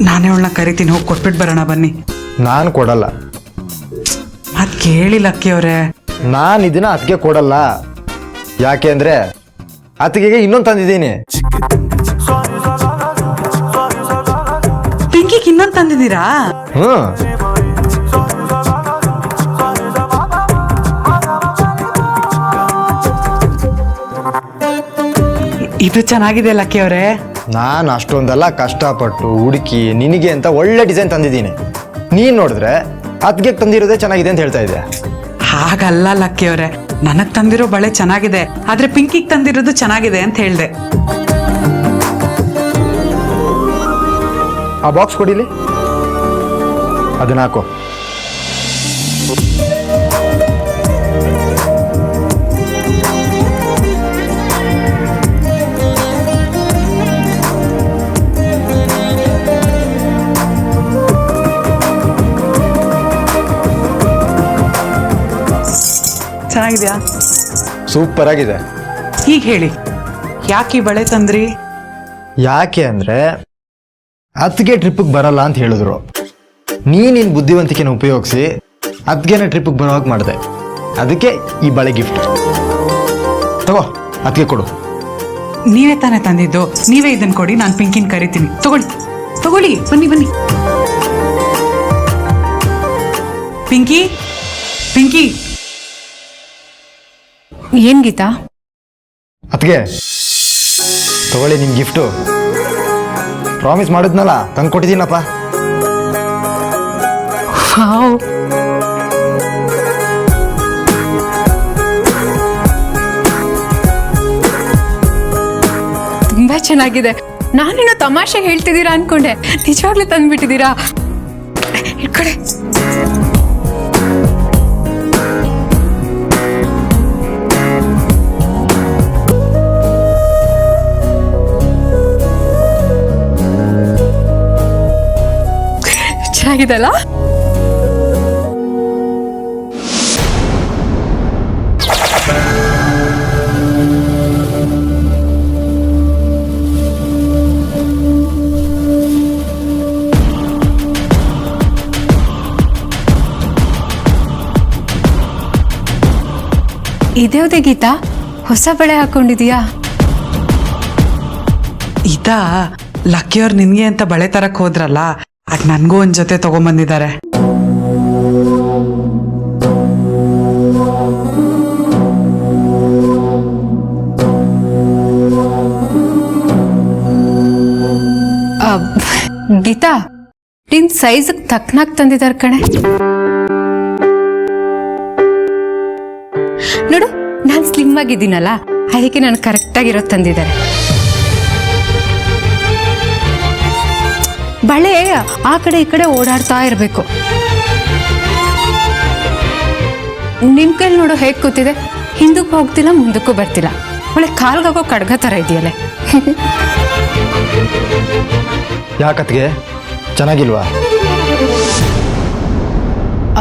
ನಾನೇ ಅವಳನ್ನ ಕರಿತೀನಿ, ಹೋಗಿ ಕೊಟ್ಬಿಟ್ಟು ಬರೋಣ ಬನ್ನಿ. ನಾನು ಕೊಡಲ್ಲ. ಅದು ಕೇಳಿ ಲಕ್ಕಿ ಅವರೇ, ನಾನು ಇದನ್ನ ಅದಕ್ಕೆ ಕೊಡಲ್ಲ. ಯಾಕೆ ಅಂದರೆ ಅತ್ತಿಗೆಗೆ ಇನ್ನೊಂದು ತಂದಿದ್ದೀನಿ. ಪಿಂಕಿಗೆ ಇನ್ನೊಂದು ತಂದಿದ್ದೀರಾ? ಹ್ಞೂ. ಇದು ಚೆನ್ನಾಗಿದೆ ಲಕ್ಕಿ ಅವರೇ. ನಾನು ಅಷ್ಟೊಂದೆಲ್ಲ ಕಷ್ಟಪಟ್ಟು ಹುಡುಕಿ ನಿನಗೆ ಅಂತ ಒಳ್ಳೆ ಡಿಸೈನ್ ತಂದಿದ್ದೀನಿ. ನೀನು ನೋಡಿದ್ರೆ ಅತ್ತಿಗೆ ತಂದಿರೋದೇ ಚೆನ್ನಾಗಿದೆ ಅಂತ ಹೇಳ್ತಾ ಇದ್ದೆ. ಹಾಗಲ್ಲ ಲಕ್ಕಿ ಅವರೇ, ನನಗೆ ತಂದಿರೋ ಬಳೆ ಚೆನ್ನಾಗಿದೆ, ಆದ್ರೆ ಪಿಂಕಿಗೆ ತಂದಿರೋದು ಚೆನ್ನಾಗಿದೆ ಅಂತ ಹೇಳಿದೆ. ಆ ಬಾಕ್ಸ್ ಕೊಡಿಲಿ, ಅದನ್ನ ಹಾಕೋ. ಚೆನ್ನಾಗಿದ್ಯಾ? ಸೂಪರ್ ಆಗಿದೆ. ಈಗ ಹೇಳಿ, ಯಾಕೆ ಈ ಬಳೆ ತಂದ್ರಿ? ಯಾಕೆ ಅಂದರೆ ಅತ್ತಿಗೆ ಟ್ರಿಪ್ಪಿಗೆ ಬರಲ್ಲ ಅಂತ ಹೇಳಿದ್ರು. ನಿನ್ನ ಬುದ್ಧಿವಂತಿಕೆನ ಉಪಯೋಗಿಸಿ ಅತ್ತಿಗೆನ ಟ್ರಿಪ್ಪಿಗೆ ಬರೋ ಹಾಗೆ ಮಾಡಿದೆ. ಅದಕ್ಕೆ ಈ ಬಳೆ ಗಿಫ್ಟ್ ತಗೋ, ಅತ್ತಿಗೆ ಕೊಡು. ನೀವೇ ತಾನೇ ತಂದಿದ್ದು, ನೀವೇ ಇದನ್ನ ಕೊಡಿ, ನಾನು ಪಿಂಕಿನ ಕರಿತೀನಿ. ತಗೊಳ್ಳಿ ತಗೊಳ್ಳಿ, ಬನ್ನಿ ಬನ್ನಿ. ಪಿಂಕಿ, ಪಿಂಕಿ. ಏನ್ ಗೀತಾ? ಅತ್ತಿಗೆ ತಗೊಳ್ಳಿ ನಿಮ್ಮ ಗಿಫ್ಟು. ಪ್ರಾಮಿಸ್ ಮಾಡಿದ್ನಲ್ಲ, ತಂದು ಕೊಟ್ಟಿದ್ದೀನಪ್ಪ. ತುಂಬಾ ಚೆನ್ನಾಗಿದೆ. ನಾನೇನೋ ತಮಾಷೆ ಹೇಳ್ತಿದ್ದೀರಾ ಅನ್ಕೊಂಡೆ, ನಿಜವಾಗ್ಲೂ ತಂದ್ಬಿಟ್ಟಿದ್ದೀರಾ. ಇಟ್ಕೊಡೆ. ಚೆನ್ನಾಗಿದೆಲ್ಲ? ಇದ್ಯಾವುದೇ ಗೀತಾ, ಹೊಸ ಬಳೆ ಹಾಕೊಂಡಿದೀಯಾ? ಇದಾ ಲಕ್ಕಿಯವ್ರು ನಿನ್ಗೆ ಅಂತ ಬಳೆ ತರಕ್ ಹೋದ್ರಲ್ಲ, ಅದ್ ನನ್ಗೂ ಒಂದ್ ಜೊತೆ ತಗೊಂಬಂದಿದ್ದಾರೆ. ಗೀತಾ, ನಿನ್ ಸೈಜ್ ತಕ್ಕನಾಗ್ ತಂದಿದಾರ ಕಣೆ. ನೋಡು, ನಾನ್ ಸ್ಲಿಮ್ ಆಗಿದ್ದೀನಲ್ಲ, ಅದಕ್ಕೆ ನಾನು ಕರೆಕ್ಟ್ ಆಗಿರೋದು ತಂದಿದ್ದಾರೆ. ಬಳೆ ಆ ಕಡೆ ಈ ಕಡೆ ಓಡಾಡ್ತಾ ಇರಬೇಕು. ನಿನ್ ಕೈಲಿ ನೋಡು ಹೇಗೆ ಕೂತಿದೆ, ಹಿಂದಕ್ಕೂ ಹೋಗ್ತಿಲ್ಲ ಮುಂದಕ್ಕೂ ಬರ್ತಿಲ್ಲ. ಒಳ್ಳೆ ಕಾಲ್ಗಾಗೋ ಕಡ್ಗ ಥರ ಇದೆಯಲ್ಲೇ. ಯಾಕತ್ಗೆ ಚೆನ್ನಾಗಿಲ್ವಾ?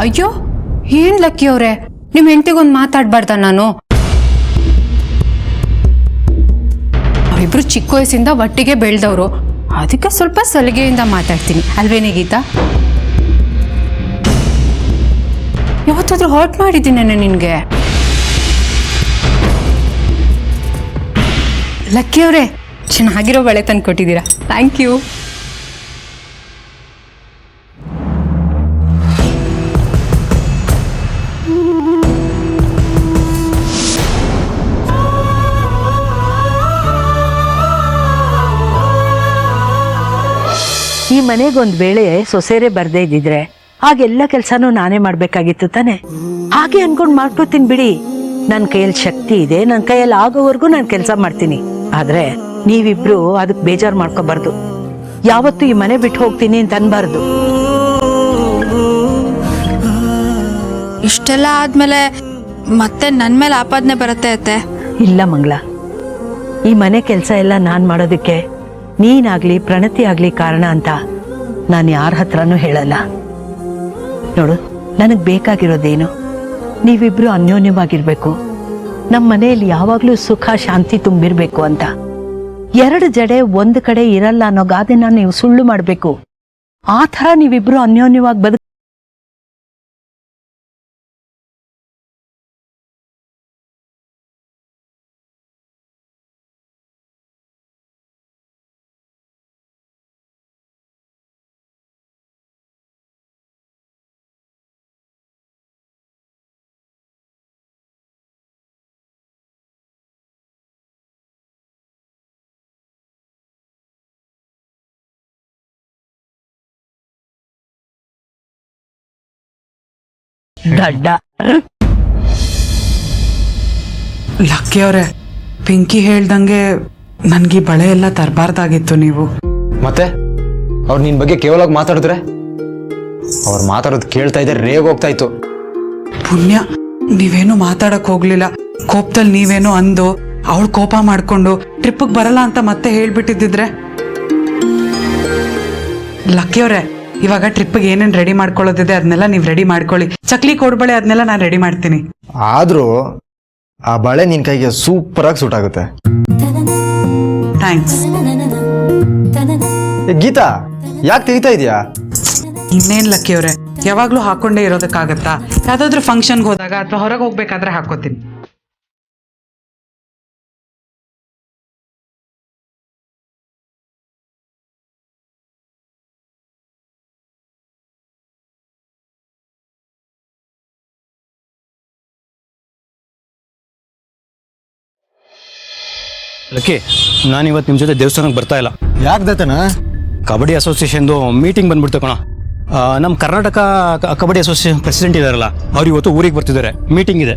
ಅಯ್ಯೋ, ಏನ್ ಲಕ್ಕಿ ಅವ್ರೆ, ನಿಮ್ ಹೆಂಡತಿಗೊಂದು ಮಾತಾಡ್ಬಾರ್ದ ನಾನು? ಇಬ್ರು ಚಿಕ್ಕ ವಯಸ್ಸಿಂದ ಒಟ್ಟಿಗೆ ಬೆಳೆದವರು, ಅದಕ್ಕೆ ಸ್ವಲ್ಪ ಸಲಿಗೆಯಿಂದ ಮಾತಾಡ್ತೀನಿ ಅಲ್ವೇನೇ ಗೀತಾ? ಯಾವತ್ತಾದ್ರೂ ಹರ್ಟ್ ಮಾಡಿದ್ದೀನೇನೆ ನಿನ್ಗೆ? ಲಕ್ಕಿ ಅವರೇ, ಚೆನ್ನಾಗಿರೋ ಬಳೆ ತಂದು ಕೊಟ್ಟಿದ್ದೀರಾ, ಥ್ಯಾಂಕ್ ಯು. ಈ ಮನೆಗೊಂದು ವೇಳೆ ಸೊಸೆರೆ ಬರ್ದೇ ಇದ್ದಿದ್ರೆ ಹಾಗೆಲ್ಲ ಕೆಲಸನೂ ನಾನೇ ಮಾಡ್ಬೇಕಾಗಿತ್ತು ತಾನೆ. ಹಾಗೆ ಅನ್ಕೊಂಡ್ ಮಾಡ್ಕೋತೀನಿ ಬಿಡಿ. ನನ್ನ ಕೈಯಲ್ಲಿ ಶಕ್ತಿ ಇದೆ, ನನ್ನ ಕೈಯಲ್ಲಿ ಆಗೋವರೆಗೂ ನಾನು ಕೆಲಸ ಮಾಡ್ತೀನಿ. ಆದ್ರೆ ನೀವಿಬ್ರು ಅದಕ್ಕೆ ಬೇಜಾರು ಮಾಡ್ಕೋಬಾರ್ದು. ಯಾವತ್ತೂ ಈ ಮನೆ ಬಿಟ್ಟು ಹೋಗ್ತೀನಿ ಅಂತ ಅನ್ಬಾರ್ದು. ಇಷ್ಟೆಲ್ಲ ಆದ್ಮೇಲೆ ಮತ್ತೆ ನನ್ ಮೇಲೆ ಆಪಾದನೆ ಬರುತ್ತೆ ಅತ್ತೆ. ಇಲ್ಲ ಮಂಗಳ, ಈ ಮನೆ ಕೆಲಸ ಎಲ್ಲ ನಾನ್ ಮಾಡೋದಕ್ಕೆ ನೀನಾಗ್ಲಿ ಪ್ರಣತಿ ಆಗ್ಲಿ ಕಾರಣ ಅಂತ ನಾನು ಯಾರ ಹತ್ರನೂ ಹೇಳಲ್ಲ. ನೋಡು, ನನಗ್ ಬೇಕಾಗಿರೋದೇನು, ನೀವಿಬ್ರು ಅನ್ಯೋನ್ಯವಾಗಿರ್ಬೇಕು, ನಮ್ಮ ಮನೆಯಲ್ಲಿ ಯಾವಾಗ್ಲೂ ಸುಖ ಶಾಂತಿ ತುಂಬಿರ್ಬೇಕು ಅಂತ. ಎರಡು ಜಡೆ ಒಂದು ಕಡೆ ಇರಲ್ಲ ಅನ್ನೋ ಗಾದೆನ ನೀವು ಸುಳ್ಳು ಮಾಡ್ಬೇಕು. ಆ ಥರ ನೀವಿಬ್ರು ಅನ್ಯೋನ್ಯವಾಗಿ ಬದುಕ ದಡ್ಡ. ಲಕ್ಕಿ ಅವರೇ, ಪಿಂಕಿ ಹೇಳ್ದಂಗೆ ನನ್ಗೆ ಬಳೆ ಎಲ್ಲ ತರಬಾರ್ದಾಗಿತ್ತು ನೀವು. ಮತ್ತೆ ಅವ್ರು ನಿನ್ ಬಗ್ಗೆ ಕೇವಲ ಮಾತಾಡಿದ್ರೆ ಅವ್ರು ಮಾತಾಡೋದು ಕೇಳ್ತಾ ಇದ್ರೆ ರೇಗ್ ಹೋಗ್ತಾ ಇತ್ತು. ಪುಣ್ಯ ನೀವೇನು ಮಾತಾಡಕ್ ಹೋಗ್ಲಿಲ್ಲ. ಕೋಪದಲ್ಲಿ ನೀವೇನು ಅಂದು ಅವಳು ಕೋಪ ಮಾಡ್ಕೊಂಡು ಟ್ರಿಪ್ಗೆ ಬರಲ್ಲ ಅಂತ ಮತ್ತೆ ಹೇಳ್ಬಿಟ್ಟಿದ್ದಿದ್ರೆ. ಲಕ್ಕಿ ಅವರೇ, ಇವಾಗ ಟ್ರಿಪ್ಗೆ ಏನೇನು ರೆಡಿ ಮಾಡ್ಕೊಳ್ಳೋದಿದೆ ಅದನ್ನೆಲ್ಲ ನೀವು ರೆಡಿ ಮಾಡ್ಕೊಳ್ಳಿ. ಚಕ್ಲಿ ಕೋಡ್ಬಳೆ ಅದನ್ನೆಲ್ಲ ನಾನು ರೆಡಿ ಮಾಡ್ತೀನಿ. ಆದ್ರೂ ಆ ಬಳೆ ನಿನ್ ಕೈಗೆ ಸೂಪರ್ ಆಗಿ ಸೂಟ್ ಆಗುತ್ತೆ. ಥ್ಯಾಂಕ್ಸ್. ಗೀತಾ, ಯಾಕೆ ತೆಗಿತಾ ಇದೀಯಾ? ಇನ್ನೇನ್ ಲಕ್ಕಿ ಅವರೇ, ಯಾವಾಗ್ಲೂ ಹಾಕೊಂಡೇ ಇರೋದಕ್ಕಾಗತ್ತಾ? ಯಾವ್ದಾದ್ರು ಫಂಕ್ಷನ್ಗೆ ಹೋದಾಗ ಅಥವಾ ಹೊರಗೆ ಹೋಗ್ಬೇಕಾದ್ರೆ ಹಾಕೋತೀನಿ. ಲಕ್ಕಿ, ನಾನಿವತ್ತು ನಿಮ್ಮ ಜೊತೆ ದೇವಸ್ಥಾನಕ್ಕೆ ಬರ್ತಾ ಇಲ್ಲ. ಯಾಕೆ ದತ್ತನ? ಕಬಡ್ಡಿ ಅಸೋಸಿಯೇಷನ್ದು ಮೀಟಿಂಗ್ ಬಂದ್ಬಿಡ್ತು ಕಣ. ನಮ್ಮ ಕರ್ನಾಟಕ ಕಬಡ್ಡಿ ಅಸೋಸಿಯೇಷನ್ ಪ್ರೆಸಿಡೆಂಟ್ ಇದಾರಲ್ಲ, ಅವ್ರು ಇವತ್ತು ಊರಿಗೆ ಬರ್ತಿದ್ದಾರೆ. ಮೀಟಿಂಗ್ ಇದೆ.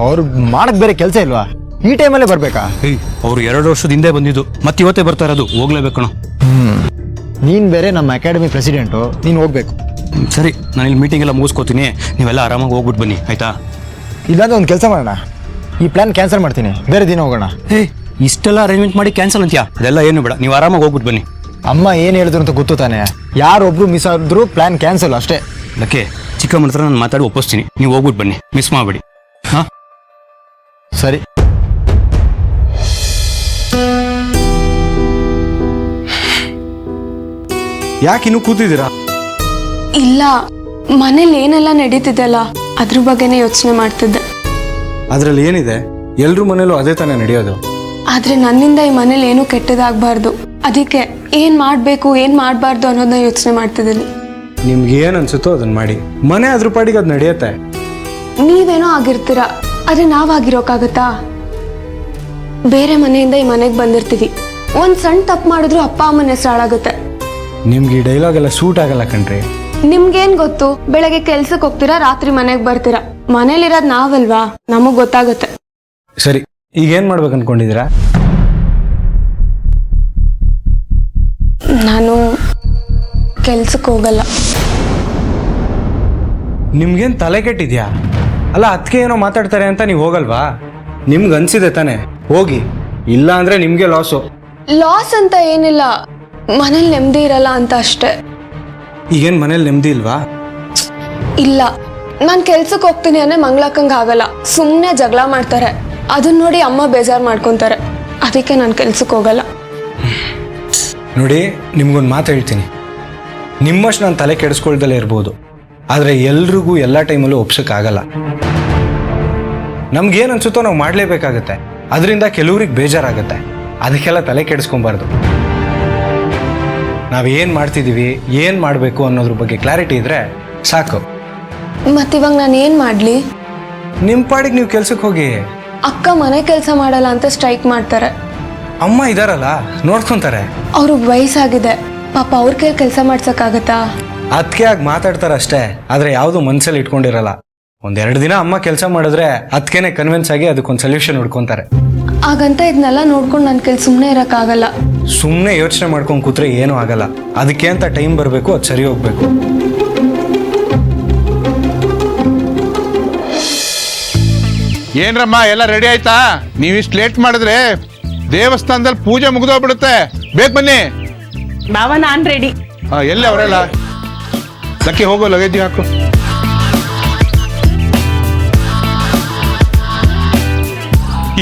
ಅವ್ರು ಮಾಡಕ್ ಬೇರೆ ಕೆಲಸ ಇಲ್ವಾ? ಈ ಟೈಮಲ್ಲೇ ಬರ್ಬೇಕಾ? ಅವರು 2 ವರ್ಷದ ಹಿಂದೆ ಬಂದಿದ್ದು, ಮತ್ತೆ ಇವತ್ತೇ ಬರ್ತಾ ಇರೋದು. ಹೋಗ್ಲೇಬೇಕು ಕಣ. ನೀನ್ ಬೇರೆ ನಮ್ಮ ಅಕಾಡೆಮಿ ಪ್ರೆಸಿಡೆಂಟು, ನೀನ್ ಹೋಗ್ಬೇಕು. ಸರಿ, ನಾನು ಇಲ್ಲಿ ಮೀಟಿಂಗ್ ಎಲ್ಲ ಮುಗಿಸ್ಕೋತೀನಿ. ನೀವೆಲ್ಲ ಆರಾಮಾಗಿ ಹೋಗ್ಬಿಟ್ಟು ಬನ್ನಿ, ಆಯ್ತಾ? ಇಲ್ಲಾಂದ್ರೆ ಒಂದು ಕೆಲಸ ಮಾಡೋಣ, ಈ ಪ್ಲಾನ್ ಕ್ಯಾನ್ಸಲ್ ಮಾಡ್ತೀನಿ, ಬೇರೆ ದಿನ ಹೋಗೋಣ. ಇಷ್ಟೆಲ್ಲ ಅರೇಂಜ್ಮೆಂಟ್ ಮಾಡಿ ಕ್ಯಾನ್ಸಲ್ ಅಂತೀಯಾ? ಅದೆಲ್ಲ ಏನು ಬೇಡ, ನೀವು ಆರಾಮಾಗಿ ಹೋಗ್ಬಿಟ್ಟು ಬನ್ನಿ. ಅಮ್ಮ ಏನು ಹೇಳಿದ್ರು ಅಂತ ಗೊತ್ತು ತಾನೆ. ಯಾರೊಬ್ರು ಮಿಸ್ ಆದ್ರೂ ಪ್ಲಾನ್ ಕ್ಯಾನ್ಸಲ್ ಅಷ್ಟೇ. ಲಕ್ಕಿ, ಚಿಕ್ಕಮ್ಮನ ಹತ್ರ ನಾನು ಮಾತಾಡಿ ಒಪ್ಪಿಸ್ತೀನಿ. ನೀವು ಹೋಗ್ಬಿಟ್ಟು ಬನ್ನಿ, ಮಿಸ್ ಮಾಡಬೇಡಿ. ಹಾಂ, ಸರಿ. ಯಾಕಿನ್ನೂ ಕೂತಿದ್ದೀರಾ? ಇಲ್ಲ, ಮನೇಲಿ ಏನೆಲ್ಲ ನಡೀತಿದೆಲ್ಲ ಅದ್ರ ಬಗ್ಗೆನೇ ಯೋಚನೆ ಮಾಡ್ತಿದ್ದೆ. ಅದ್ರಲ್ಲಿ ಏನಿದೆ? ಎಲ್ರ ಮನೇಲೂ ಅದೇ ತಾನೇ ನಡೆಯೋದು. ಆದ್ರೆ ನನ್ನಿಂದ ಈ ಮನೇಲಿ ಏನೂ ಕೆಟ್ಟದಾಗಬಾರ್ದು. ಅದಕ್ಕೆ ಏನ್ ಮಾಡ್ಬೇಕು ಏನ್ ಮಾಡಬಾರ್ದು ಅನ್ನೋದನ್ನ ಯೋಚನೆ ಮಾಡ್ತಿದ್ದೀನಿ. ನಿಮ್ಗೆ ಏನ್ ಅನ್ಸುತ್ತೋ ಅದನ್ನ ಮಾಡಿ. ಮನೆ ಅದ್ರ ಪಾಡಿಗೆ ಅದು ನಡೆಯುತ್ತೆ. ನೀವೇನೋ ಆಗಿರ್ತೀರ, ಆದ್ರೆ ನಾವಾಗಿರೋಕ್ಕಾಗತ್ತಾ? ಬೇರೆ ಮನೆಯಿಂದ ಈ ಮನೆಗೆ ಬಂದಿರ್ತೀವಿ. ಒಂದ್ ಸಣ್ಣ ತಪ್ಪು ಮಾಡಿದ್ರು ಅಪ್ಪ ಅಮ್ಮನ ಹೆಸರು ಹಾಳಾಗುತ್ತೆ. ನಿಮ್ಗೆ ಈ ಡೈಲಾಗ್ ಎಲ್ಲ ಸೂಟ್ ಆಗಲ್ಲ ಕಣ್ರಿ. ನಿಮ್ಗೇನ್ ಗೊತ್ತು? ಬೆಳಗ್ಗೆ ಕೆಲ್ಸಕ್ಕೆ ಹೋಗ್ತೀರಾ, ರಾತ್ರಿ ಮನೆಗೆ ಬರ್ತೀರಾ. ಮನೇಲಿರೋದ್ ನಾವಲ್ವಾ, ನಮಗ್ ಗೊತ್ತಾಗುತ್ತೆ. ಸರಿ, ಈಗ ಏನ್ ಮಾಡ್ಬೇಕು ಅನ್ಕೊಂಡಿದ್ದೀರಾ? ನಾನು ಕೆಲ್ಸಕ್ಕೆ ಹೋಗಲ್ಲ. ನಿಮ್ಗೇನ್ ತಲೆ ಕೆಟ್ಟಿದ್ಯಾ? ಅಲ್ಲ, ಅದಕ್ಕೆ ಏನೋ ಮಾತಾಡ್ತಾರೆ ಅಂತ ನೀವು ಹೋಗಲ್ವಾ? ನಿಮ್ಗೆ ಅನ್ಸಿದೆ ತಾನೆ, ಹೋಗಿ. ಇಲ್ಲ ಅಂದ್ರೆ ನಿಮ್ಗೆ ಲಾಸು. ಲಾಸ್ ಅಂತ ಏನಿಲ್ಲ, ಮನೇಲಿ ನೆಮ್ಮದಿ ಇರಲ್ಲ ಅಂತ ಅಷ್ಟೇ. ಈಗೇನ್ ಮನೇಲಿ ನೆಮ್ಮದಿ ಇಲ್ವಾ? ಇಲ್ಲ, ನಾನು ಕೆಲ್ಸಕ್ಕೆ ಹೋಗ್ತೀನಿ ಅಂದ್ರೆ ಮಂಗ್ಳಕ್ಕಂಗೆ ಆಗಲ್ಲ. ಸುಮ್ಮನೆ ಜಗಳ ಮಾಡ್ತಾರೆ. ಅದನ್ನ ನೋಡಿ ಅಮ್ಮ ಬೇಜಾರು ಮಾಡ್ಕೊತಾರೆ. ಅದಕ್ಕೆ ನಾನು ಕೆಲ್ಸಕ್ಕೆ ಹೋಗಲ್ಲ. ನೋಡಿ, ನಿಮ್ಗೊಂದು ಮಾತು ಹೇಳ್ತೀನಿ. ನಿಮ್ಮಷ್ಟು ನಾನು ತಲೆ ಕೆಡಿಸ್ಕೊಳ್ದಲ್ಲೇ ಇರ್ಬೋದು, ಆದರೆ ಎಲ್ರಿಗೂ ಎಲ್ಲ ಟೈಮಲ್ಲೂ ಒಪ್ಸೋಕ್ಕಾಗಲ್ಲ. ನಮ್ಗೇನು ಅನ್ಸುತ್ತೋ ನಾವು ಮಾಡಲೇಬೇಕಾಗತ್ತೆ. ಅದರಿಂದ ಕೆಲವ್ರಿಗೆ ಬೇಜಾರಾಗುತ್ತೆ. ಅದಕ್ಕೆಲ್ಲ ತಲೆ ಕೆಡಿಸ್ಕೊಬಾರ್ದು. ನಾವೇನು ಮಾಡ್ತಿದ್ದೀವಿ, ಏನು ಮಾಡಬೇಕು ಅನ್ನೋದ್ರ ಬಗ್ಗೆ ಕ್ಲಾರಿಟಿ ಇದ್ರೆ ಸಾಕು. ಮತ್ತಿವಾಗ ನಾನು ಏನು ಮಾಡಲಿ? ನಿಮ್ಮ ಪಾಡಿಗೆ ನೀವು ಕೆಲ್ಸಕ್ಕೆ ಹೋಗಿ. ಅಕ್ಕ ಮನೆ ಕೆಲಸ ಮಾಡಲ್ಲ ಅಂತ ಸ್ಟ್ರೈಕ್ ಮಾಡ್ತಾರೆ. ಅಮ್ಮ ಇದಾರಲ್ಲ, ನೋಡ್ಕೊತಾರೆ. ಅವ್ರಿಗೆ ವಯಸ್ಸಾಗಿದೆ, ಪಾಪ ಅವ್ರ ಕೈ ಕೆಲಸ ಮಾಡ್ಸೋಕ್ಕಾಗತ್ತಾ? ಅದಕ್ಕೆ ಆಗಿ ಮಾತಾಡ್ತಾರೆ ಅಷ್ಟೇ, ಆದರೆ ಯಾವುದು ಮನಸ್ಸಲ್ಲಿ ಇಟ್ಕೊಂಡಿರಲ್ಲ. 1-2 ದಿನ ಅಮ್ಮ ಕೆಲಸ ಮಾಡಿದ್ರೆ ಅದಕ್ಕೇನೆ ಕನ್ವಿನ್ಸ್ ಆಗಿ ಅದಕ್ಕೊಂದು ಸೊಲ್ಯೂಷನ್ ಹುಡ್ಕೊತಾರೆ. ಹಾಗಂತ ಇದನ್ನೆಲ್ಲ ನೋಡ್ಕೊಂಡು ನನ್ನ ಕೈಲಿ ಸುಮ್ಮನೆ ಇರೋಕ್ಕಾಗಲ್ಲ. ಸುಮ್ಮನೆ ಯೋಚನೆ ಮಾಡ್ಕೊಂಡು ಕೂತ್ರೆ ಏನೂ ಆಗಲ್ಲ. ಅದಕ್ಕೆ ಅಂತ ಟೈಮ್ ಬರಬೇಕು, ಅದು ಸರಿ ಹೋಗ್ಬೇಕು. ಏನ್ರಮ್ಮ, ಎಲ್ಲ ರೆಡಿ ಆಯ್ತಾ? ನೀವಿಷ್ಟು ಲೇಟ್ ಮಾಡಿದ್ರೆ ದೇವಸ್ಥಾನದಲ್ಲಿ ಪೂಜೆ ಮುಗಿದೋಗ್ಬಿಡುತ್ತೆ. ಬೇಗ ಬನ್ನಿ. ಬಾವ, ನಾನ್ ರೆಡಿ. ಎಲ್ಲಿ ಅವರೆಲ್ಲ? ಲಕ್ಕಿ, ಹೋಗೋ, ಲಗೇಜ್ ಹಾಕು.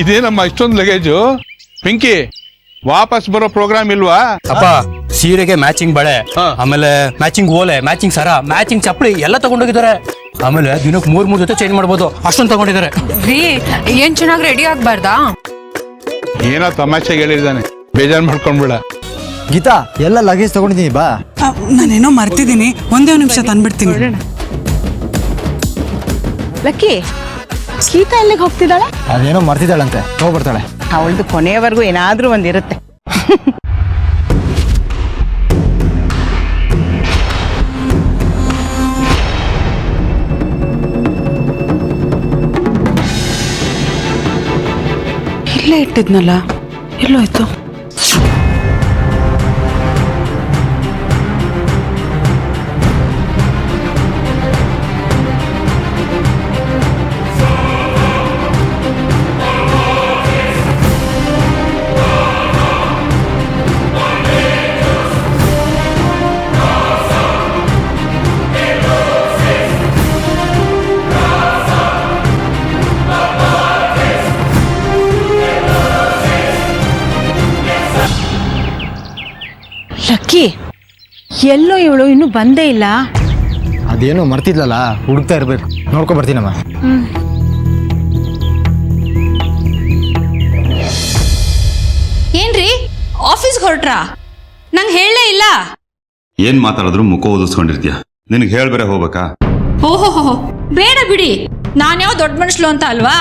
ಇದೇನಮ್ಮ ಇಷ್ಟೊಂದು ಲಗೇಜು? ಪಿಂಕಿ, ವಾಪಸ್ ಬರೋ ಪ್ರೋಗ್ರಾಮ್ ಇಲ್ವಾ? ಅಪ್ಪ ಸೀರೆಗೆ ಮ್ಯಾಚಿಂಗ್ ಬಳೆ, ಆಮೇಲೆ ಮ್ಯಾಚಿಂಗ್ ಓಲೆ, ಮ್ಯಾಚಿಂಗ್ ಸರ, ಮ್ಯಾಚಿಂಗ್ ಚಪ್ಪಲಿ ಎಲ್ಲ ತಗೊಂಡೋಗಿದ್ದಾರೆ. ಆಮೇಲೆ ದಿನಕ್ಕೆ 3 ಜೊತೆ ಚೇಂಜ್ ಮಾಡ್ಬೋದು, ಅಷ್ಟೊಂದು ತಗೊಂಡಿದ್ದಾರೆ. ರೀ ಏನ್ ಚೆನ್ನಾಗಿ ರೆಡಿ ಆಗ್ಬಾರ್ದಾ? ಏನೋ ತಮಾಷೆಗೆ ಹೇಳಿದ್ದಾನೆ, ಬೇಜಾರು ಮಾಡ್ಕೊಂಡ್ಬಿಡ. ಗೀತಾ ಎಲ್ಲ ಲಗೇಜ್ ತಗೊಂಡಿದ್ದೀನಿ ಬಾ. ನಾನೇನೋ ಮರ್ತಿದ್ದೀನಿ, ಒಂದೇ ನಿಮಿಷ ತಂದ್ಬಿಡ್ತೀನಿ. ಲಕ್ಕಿ ಗೀತಾ ಎಲ್ಲಿಗೆ ಹೋಗ್ತಿದ್ದಾಳೆ? ಅದೇನೋ ಮರ್ತಿದ್ದಾಳಂತೆ, ಹೋಗ್ಬರ್ತಾಳೆ. ಅವಳದು ಕೊನೆಯವರೆಗೂ ಏನಾದ್ರೂ ಒಂದಿರುತ್ತೆ. ಇಲ್ಲೇ ಇಟ್ಟಿದ್ನಲ್ಲ, ಎಲ್ಲೋಯ್ತು? ಲಕ್ಕಿ ಎಲ್ಲೋ ಇವಳು ಇನ್ನೂ ಬಂದೇ ಇಲ್ಲ. ಅದೇನೋ ಮರ್ತಿದ್ಲಲ್ಲ, ಹುಡುಕ್ತಾ ಇರ್ಬೇಕು. ನೋಡ್ಕೊ ಬರ್ತೀನಮ್ಮ. ಏನ್ರಿ ಆಫೀಸ್ಗೆ ಹೊರಟ್ರಾ? ನಂಗೆ ಹೇಳಲೇ ಇಲ್ಲ. ಏನ್ ಮಾತಾಡಿದ್ರು ಮುಖ ಓದಿಸ್ಕೊಂಡಿರ್ತೀಯ, ನಿನಗೆ ಹೇಳ್ಬೇರೆ ಹೋಗ್ಬೇಕಾ? ಓಹೋ ಬೇಡ ಬಿಡಿ, ನಾನ್ಯಾವ ದೊಡ್ಡ ಮನುಷ್ಯಲು ಅಂತ ಅಲ್ವಾ?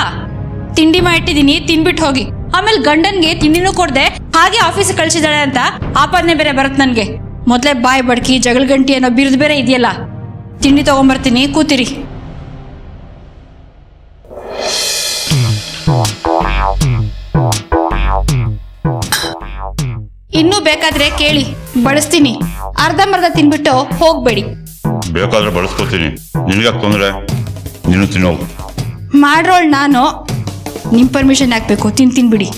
ತಿಂಡಿ ಮಾಡಿಟ್ಟಿದ್ದೀನಿ, ತಿನ್ಬಿಟ್ಟು ಹೋಗಿ. ಆಮೇಲೆ ಗಂಡನ್ಗೆ ತಿಂಡಿನೂ ಕೊಡ್ದೆ ಹಾಗೆ ಆಫೀಸಿಗೆ ಕಳ್ಸಿದಾಳೆ ಅಂತ ಆಪಾದನೆ ಬೇರೆ ಬರುತ್ತೆ ನನ್ಗೆ. ಮೊದಲೇ ಬಾಯ್ ಬಡ್ಕಿ ಜಗಳ ಗಂಟಿ ಅನ್ನೋ ಬಿರುದು ಬೇರೆ ಇದೆಯಲ್ಲ. ತಿಂಡಿ ತಗೊಂಬರ್ತೀನಿ, ಕೂತಿರಿ. ಇನ್ನೂ ಬೇಕಾದ್ರೆ ಕೇಳಿ, ಬಳಸ್ತೀನಿ. ಅರ್ಧಂಬರ್ಧ ತಿನ್ಬಿಟ್ಟು ಹೋಗ್ಬೇಡಿ. ಬೇಕಾದ್ರೆ ಬಳಸ್ಕೊತೀನಿ, ನಿನಗ್ಯಾಕೆ ತೊಂದರೆ? ನೀನು ತಿನ್ನೋವು. ಮಾಡ್ರೋಳ್ ನಾನು, ನಿಮ್ ಪರ್ಮಿಷನ್ ಹಾಕ್ಬೇಕು, ತಿನ್ಬಿಡಿ.